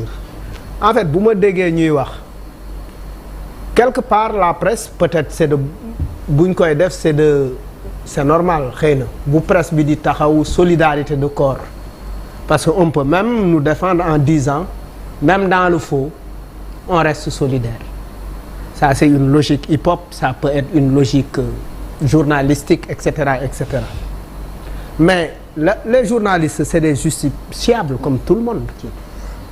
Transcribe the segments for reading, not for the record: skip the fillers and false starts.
dire. En fait bu ma déggee ñuy wax quelque part la presse peut-être c'est de buñ koy def c'est normal xëy na bu presse bi di taxaw solidarité de corps parce que on peut même nous défendre en disant même dans le faux on reste solidaire. Ça c'est une logique hip-hop, ça peut être une logique journalistique, etc., etc. Mais les journalistes c'est des justiciables comme tout le monde.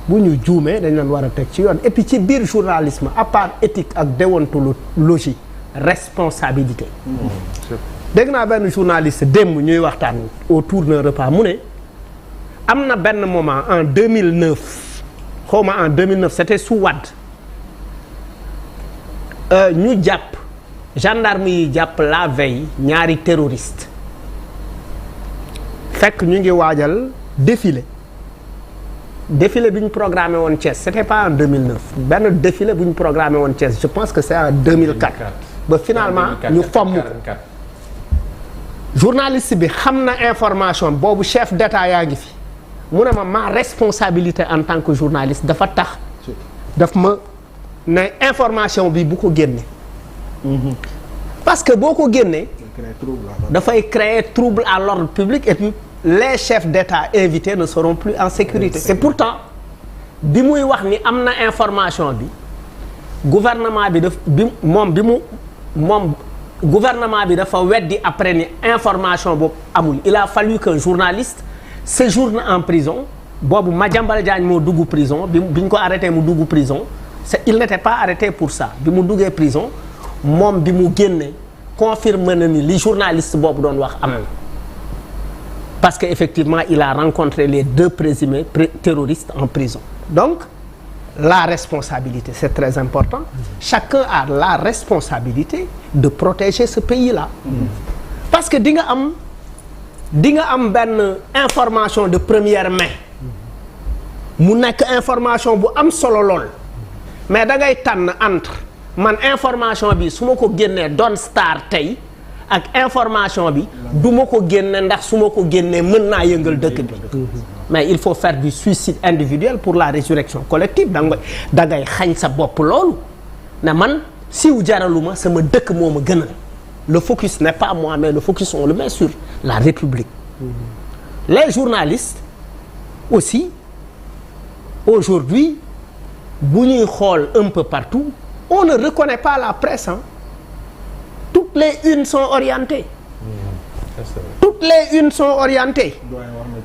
Bu ñu juumee dañ leen war a teg ci yoon et puis ci biir journalisme à part éthique ak déontologie responsabilité. dégg naa benn journaliste démb ñuy waxtaan autour d'un repas mu ne am na benn moment en 2009 xawma en 2009 c'était sous Wade ñu jàpp gendarme yi jàpp la veille ñaari terroriste fekk ñu ngi waajal défilé bi ñu programmé woon Thiès c'était pas en 2009 benn défilé bu ñu programmé woon Thiès je pense que c'est en 2004 ba finalement ñu fomm ko journaliste bi xam na information boobu chef d'état yaa ngi fi mu ne ma responsabilité en tant que journaliste dafa tax daf ma ne information bi bu ko génne parce que boo ko génnee dafay créer trouble à l'ordre public et puis les chefs d'état invités ne seront plus en sécurité et pourtant bi muy wax ni am na information bi gouvernement bi daf gouvernement bi dafa weddi après ni information boobu amul il a fallu qu'un journaliste séjourne en prison boobu Madiambal Diagne moo dugg prison bi ñu ko arrêté mu dugg prison il n'était pas arrêté pour ça bi mu duggee prison moom bi mu génne confirme na ni li journaliste boobu doon wax am parce que effectivement il a rencontré les deux présumés terroristes en prison donc la responsabilité c'est très important chacun a la responsabilité de protéger ce pays-là parce que di nga am benn information de première main mu nekk information bu am solo lool mais da ngay tànn entre man information bi su ma ko génnee doon star tey ak information bi du ma ko génne ndax su ma ko génnee mën naa yëngal dëkk bi mais il faut faire du suicide individuel pour la résurrection collective da ngay xañ sa bopp loolu ne man siw jaraluma sama dëkk moo ma gënal le focus n'est pas moi mais le focus on le met sur la République les journalistes aussi aujourd'hui bu ñuy xool un peu partout on ne reconnaît pas la presse toutes les unes sont orientées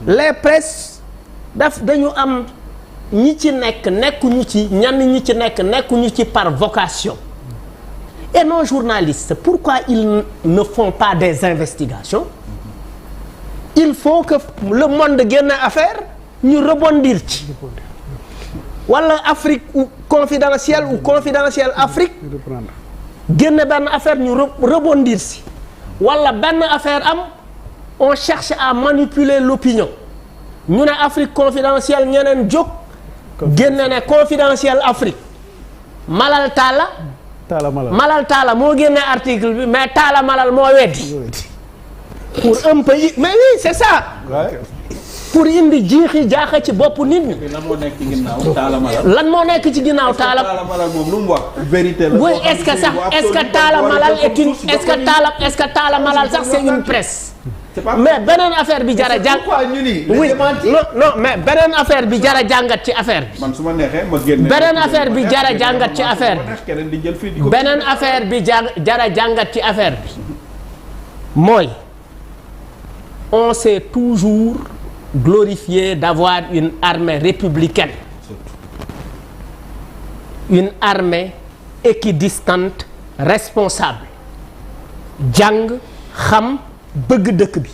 les presses dañu am ñi ci nekkuñu ci ñenn ñi ci nekkuñu ci par vocation et nos journalistes pourquoi ils ne font pas des investigations il faut que le monde génne affaire ñu rebondir ci wala Afrique ou confidentiel Afrique génne benn affaire ñu rebondir si wala benn affaire am on cherche à manipuler l'opinion ñu ne Afrique confidentielle ñeneen jóg génne ne confidentiel Afrique Malal Talla moo génne article bi mais Talla Malal moo weddi pour un pays mais oui c'est ça pour indi jiixi jaaxa ci bopp nit ñi. lan moo nekk ci ginnaaw Talla Malal. lan moo nekk ci ginnaaw Talla Malal moom lu mu wax. vérité la oui est-ce que sax est-ce que Talla Malal est une est-ce que Talla Malal sax c'est une presse. mais beneen affaire bi jara jàng. oui non mais beneen affaire bi jara jàngat ci affaire bi. man su ma neexee ma génne. beneen affaire bi jara jàngat ci affaire bi. beneen affaire bi jara jàngat ci affaire bi. mooy on s'est toujours glorifié d'avoir une armée républicaine, une armée équidistante, responsable, jàng xam bëgg dëkk bi.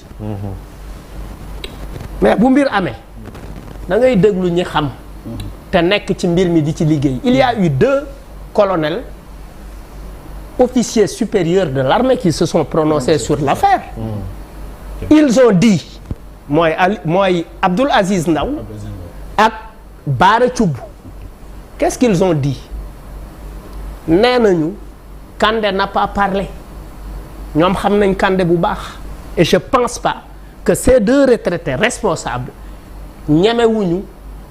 mais bu mbir amee da ngay déglu ñi xam te nekk ci mbir mi di ci liggéey. il y a eu 2 colonels officiers supérieurs de l'armée qui se sont prononcés sur l'affaire. Ils ont dit mooy Abdoul Aziz Ndaw ak Bara Thioub. Qu'est-ce qu'ils ont dit? nee nañu Kandé n'a pas parlé. ñoom xam nañ Kandé bu baax. et je pense pas que ces 2 retraités responsables ñemewuñu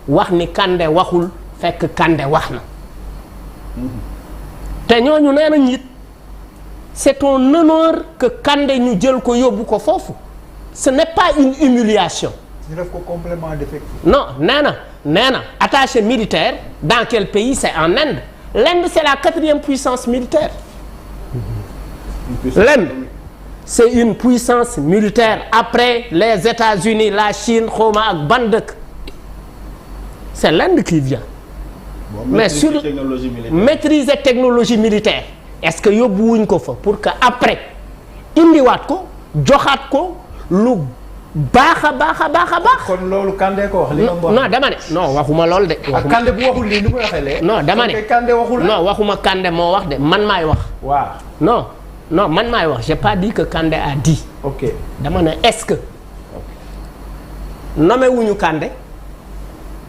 wax ni Kandé waxul fekk Kandé wax na te ñooñu nee nañ it c'est un honneur que Kandé ñu jël ko yóbbu ko foofu ce n'est pas une humiliation. ñu def ko complément d'effectif. non nee na attaché militaire dans quel pays? C'est en Inde. L'Inde c'est la 4e puissance militaire. L'Inde c'est une puissance militaire après les États-Unis, la Chine, xawma ak ban dëkk. C'est l'Inde qui vient. Bon, mais sur maîtriser technologie militaire est-ce que yóbbuwuñ ko fa pour que après indiwaat ko joxaat ko lu baax a baax. kon loolu Kandé ko wax li nga wax. non dama ne non waxuma lool de. ak Kandé bu waxul lii ni muy waxee lee. non dama ne Kandé waxul non waxuma Kandé moo wax de man maay wax. waaw non man maay wax j'ai pas dit que Kandé a dit. ok dama ne est-ce que nommé wuñu Kandé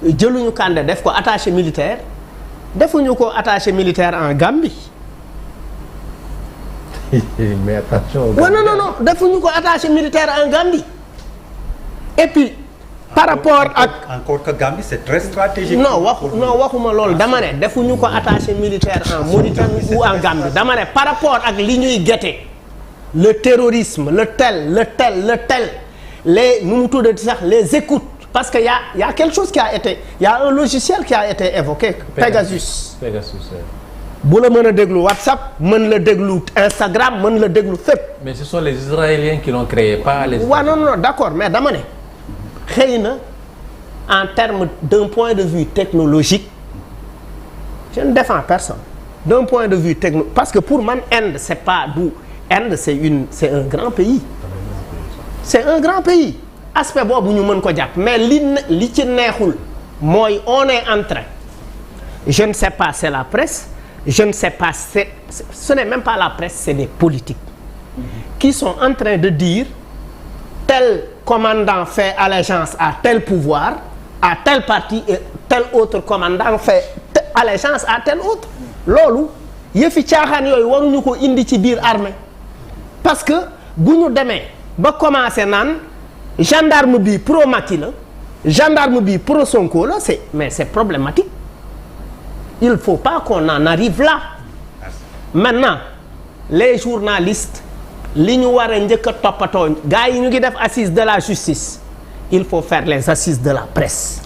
jëluñu Kandé def ko attaché militaire defuñu ko attaché militaire en Gambie. mais attention. non defuñu ko attaché militaire en Gambie. Et puis par rapport ak encore que Gambie c'est très stratégique. non waxuma loolu dama ne defuñu ko attaché militaire en Mauritanie ou en Gambie dama ne par rapport ak li ñuy guetter le terrorisme le tel les nu mu tuddati sax les écoutes parce que y a quelque chose qui a été y a un logiciel qui a été évoqué Pegasus bu la mën a déglu WhatsApp mën la déglu Instagram mën la déglu fépp. mais ce sont les Israéliens qui l'ont créé pas les. waaw non d'accord mais dama ne xëy na en termes d'un point de vue technologique je ne défends personne d'un point de vue parce que pour man Inde c'est pas du Inde c'est un grand pays. c'est un grand pays aspect boobu ñu mën ko jàpp mais li ci neexul mooy on est en train je ne sais pas c'est la presse je ne sais pas ce n'est même pas la presse c'est des politiques qui sont en train de dire tel commandant fait allégeance à tel pouvoir à tel parti et tel autre commandant fait allégeance à tel autre loolu yëfi caaxaan yooyu waruñu ko indi ci biir armée parce que bu ñu demee ba commencer naan gendarme bi pro Macky la gendarme bi pro Sonko la c'est problématique il faut pas qu'on en arrive là maintenant les journalistes li ñu war a njëkk a toppatoo gars yi ñu ngi def assise de la justice il faut faire les assises de la presse.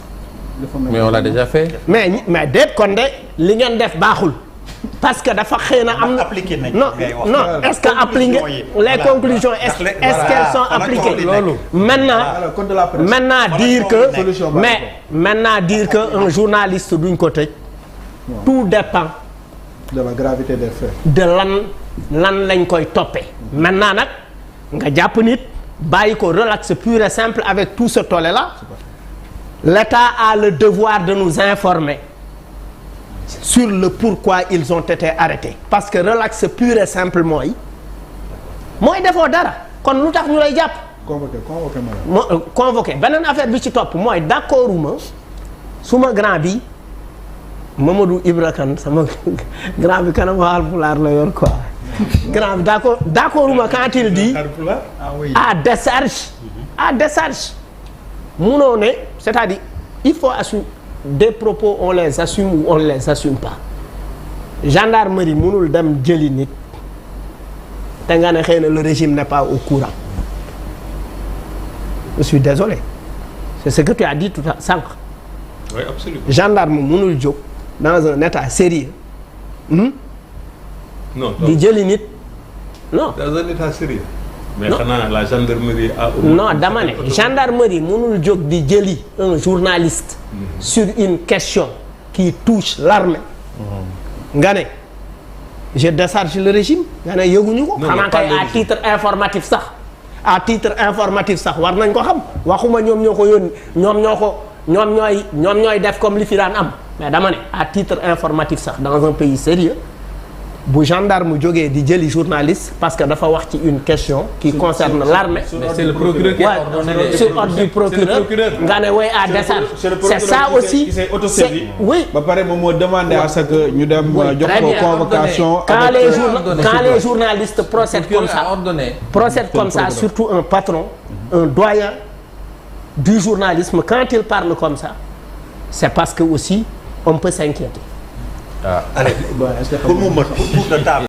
mais on l'a déjà fait. mais déet kon de li ngeen def baaxul parce que dafa xëy na am na non est-ce que appliqué les conclusions est-ce qu'elles sont appliquées maintenant dire que un journaliste duñ ko tëj tout dépend de la gravité des faits. de lan lañ koy toppee maintenant nag nga jàpp nit bàyyi ko relax pur et simple avec tout ce tollé là l'État a le devoir de nous informer sur le pourquoi ils ont été arrêtés parce que relax pur et simple mooy defoo dara kon lu tax ñu lay jàpp. convoqué beneen affaire bi ci topp mooy d'accorduma suma grand bi Mamadou Ibra Kane sama grand bi kanam Haalpulaar la yor quoi grand bi d'accorduma quand il dit à décharge munoo ne c'est-à-dire il faut assumer des propos on les assume ou on les assume pas gendarmerie munul dem jëli nit te nga ne xëy na le régime n'est pas au courant je suis désolé c'est ce que tu as dit tout à sànq. Oui, absolument. Gendarme munul jóg dans un état sérieux non di jëli nit non. dans un état sérieux. mais xanaa la gendarmerie a. non dama ne gendarmerie mënul jóg di jëli un journaliste. sur une question qui touche l'armée. nga ne je décharge le régime. nga ne yëguñu ko. xanaa kay à titre informatif sax war nañ ko xam waxuma ñoom ñoo ko yónni ñoom ñooy def comme li fi daan am mais dama ne à titre informatif sax dans un pays sérieux bu gendarme jógee di jëli journaliste parce que dafa wax ci une question qui concerne l'armée. c'est le procureur qui a ordonné sur ordre du procureur nga ne way à décharge c'est ça aussi oui ba pare moom moo demandé à ce que ñu dem jox ko convocation quand les journalistes procèdent comme ça surtout un patron un doyen du journalisme quand il parle comme ça c'est parce que aussi on peut s'inquiéter. Allez, pour mu mën pour tour de table.